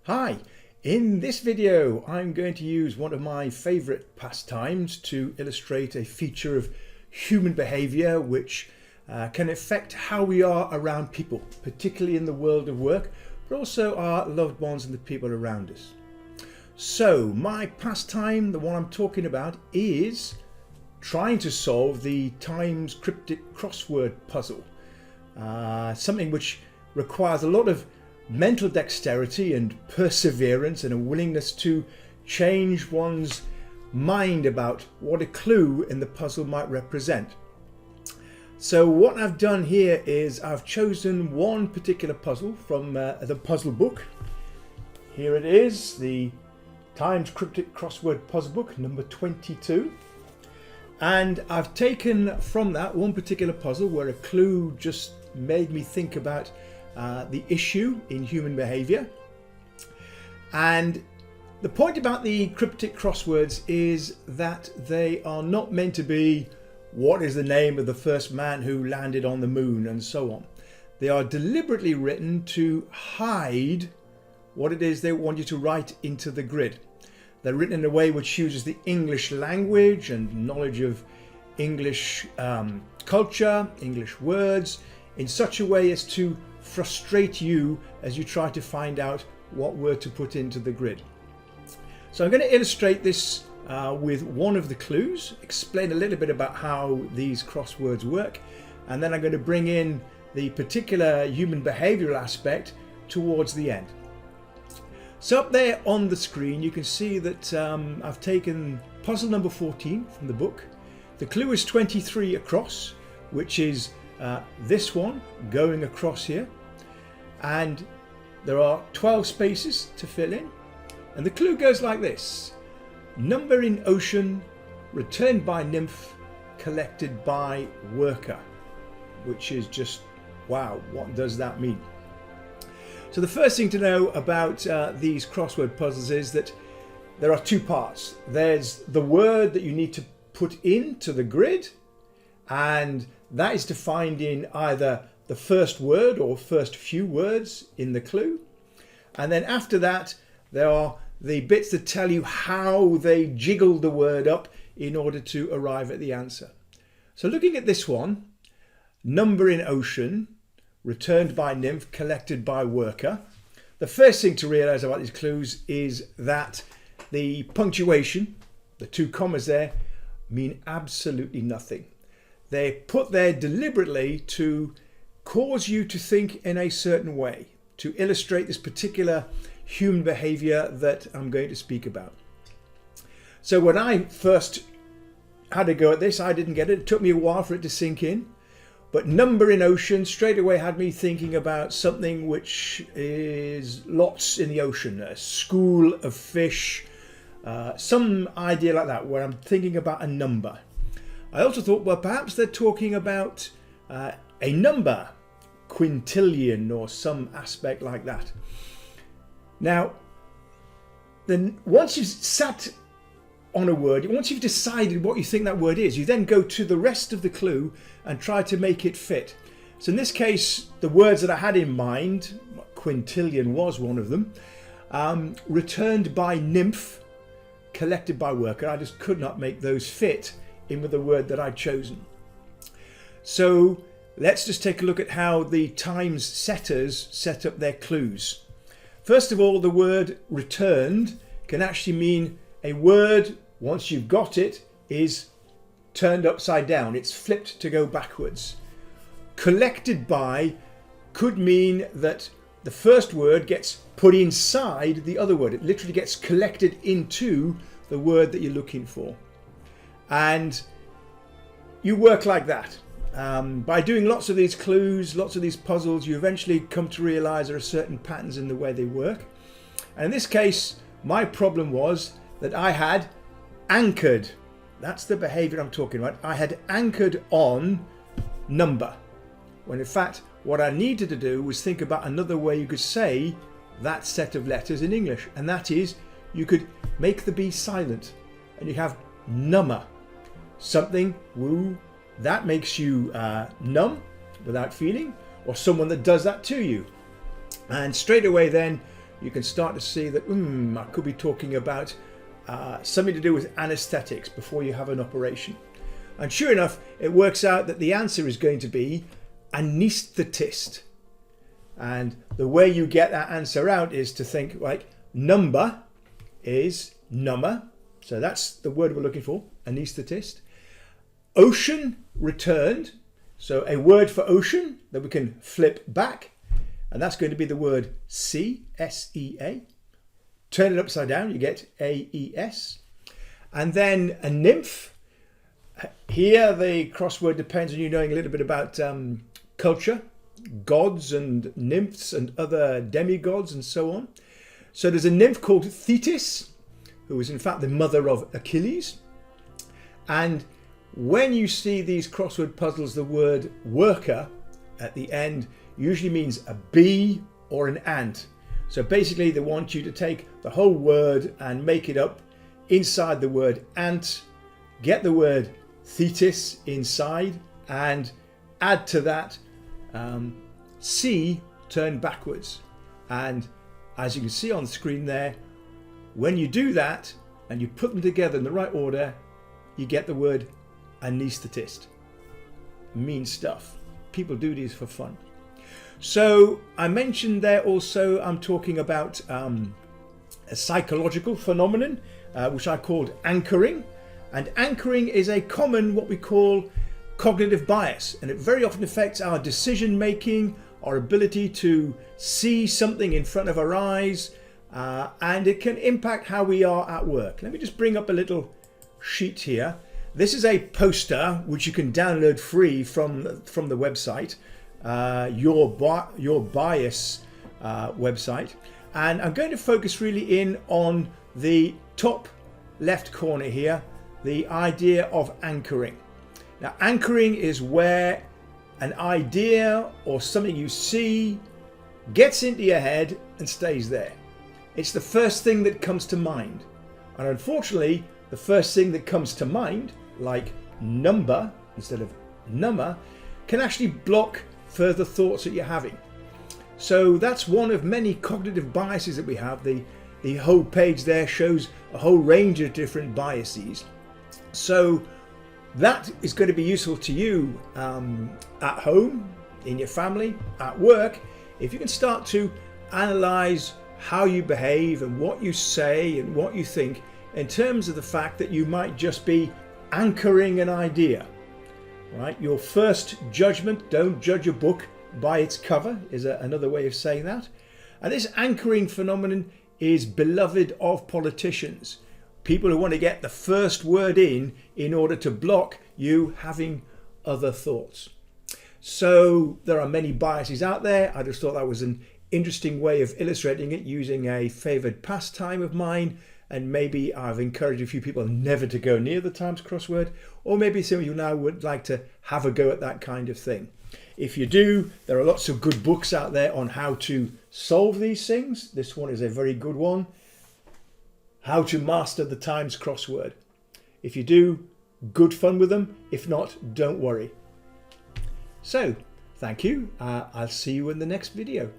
Hi, in this video I'm going to use one of my favorite pastimes to illustrate a feature of human behavior which can affect how we are around people, particularly in the world of work, but also our loved ones and the people around us. So my pastime, the one I'm talking about, is trying to solve the Times Cryptic Crossword Puzzle, something which requires a lot of mental dexterity and perseverance and a willingness to change one's mind about what a clue in the puzzle might represent. So what I've done here is I've chosen one particular puzzle from the puzzle book. Here it is, the Times Cryptic Crossword Puzzle book number 22, and I've taken from that one particular puzzle where a clue just made me think about the issue in human behavior. And the point about the cryptic crosswords is that they are not meant to be what is the name of the first man who landed on the moon and so on. They are deliberately written to hide what it is they want you to write into the grid. They're written in a way which uses the English language and knowledge of English culture, English words, in such a way as to frustrate you as you try to find out what word to put into the grid. So I'm going to illustrate this with one of the clues, explain a little bit about how these crosswords work, and then I'm going to bring in the particular human behavioral aspect towards the end. So up there on the screen you can see that I've taken puzzle number 14 from the book. The clue is 23 across, which is this one going across here, and there are 12 spaces to fill in, and the clue goes like this: number in ocean, returned by nymph, collected by worker, which is just wow, what does that mean? So the first thing to know about these crossword puzzles is that there are two parts. There's the word that you need to put into the grid, and that is defined in either the first word or first few words in the clue. And then after that, there are the bits that tell you how they jiggle the word up in order to arrive at the answer. So looking at this one, number in ocean, returned by nymph, collected by worker. The first thing to realize about these clues is that the punctuation, the two commas there, mean absolutely nothing. They're put there deliberately to cause you to think in a certain way, to illustrate this particular human behavior that I'm going to speak about. So when I first had a go at this, I didn't get it. It took me a while for it to sink in. But number in ocean straight away had me thinking about something which is lots in the ocean, a school of fish, some idea like that, where I'm thinking about a number. I also thought, well, perhaps they're talking about a number, quintillion or some aspect like that. Now, then once you've sat on a word, once you've decided what you think that word is, you then go to the rest of the clue and try to make it fit. So in this case, the words that I had in mind, quintillion was one of them, returned by nymph, collected by worker. I just could not make those fit in with the word that I'd chosen. So let's just take a look at how the Times setters set up their clues. First of all, the word returned can actually mean a word, once you've got it, is turned upside down. It's flipped to go backwards. Collected by could mean that the first word gets put inside the other word. It literally gets collected into the word that you're looking for. And you work like that. By doing lots of these clues, lots of these puzzles, you eventually come to realize there are certain patterns in the way they work. And in this case, my problem was that I had anchored. That's the behavior I'm talking about. I had anchored on number, when in fact what I needed to do was think about another way you could say that set of letters in English, and that is you could make the B silent and you have number, something woo that makes you numb without feeling, or someone that does that to you. And straight away then you can start to see that I could be talking about something to do with anesthetics before you have an operation. And sure enough, it works out that the answer is going to be anesthetist. And the way you get that answer out is to think like number is number. So that's the word we're looking for, anesthetist. Ocean, returned. So a word for ocean that we can flip back. And that's going to be the word sea, S-E-A. Turn it upside down, you get A-E-S. And then a nymph. Here the crossword depends on you knowing a little bit about culture, gods and nymphs and other demigods and so on. So there's a nymph called Thetis, who is in fact the mother of Achilles. And when you see these crossword puzzles, the word worker at the end usually means a bee or an ant. So basically they want you to take the whole word and make it up inside the word ant, get the word Thetis inside and add to that C turned backwards. And as you can see on the screen there, when you do that and you put them together in the right order, you get the word anesthetist. Mean stuff. People do these for fun. So I mentioned there also I'm talking about a psychological phenomenon which I called anchoring. And anchoring is a common what we call cognitive bias, and it very often affects our decision making, our ability to see something in front of our eyes, and it can impact how we are at work. Let me just bring up a little sheet here. This is a poster which you can download free from the website, your bias website, and I'm going to focus really in on the top left corner here, the idea of anchoring. Now, anchoring is where an idea or something you see gets into your head and stays there. It's the first thing that comes to mind. And unfortunately, the first thing that comes to mind, like number instead of number, can actually block further thoughts that you're having. So that's one of many cognitive biases that we have. The whole page there shows a whole range of different biases. So that is going to be useful to you at home, in your family, at work, if you can start to analyze how you behave and what you say and what you think in terms of the fact that you might just be anchoring an idea. Right? Your first judgment, don't judge a book by its cover, is another way of saying that. And this anchoring phenomenon is beloved of politicians. People who want to get the first word in order to block you having other thoughts. So there are many biases out there. I just thought that was an interesting way of illustrating it using a favoured pastime of mine. And maybe I've encouraged a few people never to go near the Times crossword, or maybe some of you now would like to have a go at that kind of thing. If you do, there are lots of good books out there on how to solve these things. This one is a very good one. How to master the Times crossword. If you do, good fun with them. If not, don't worry. So, thank you. I'll see you in the next video.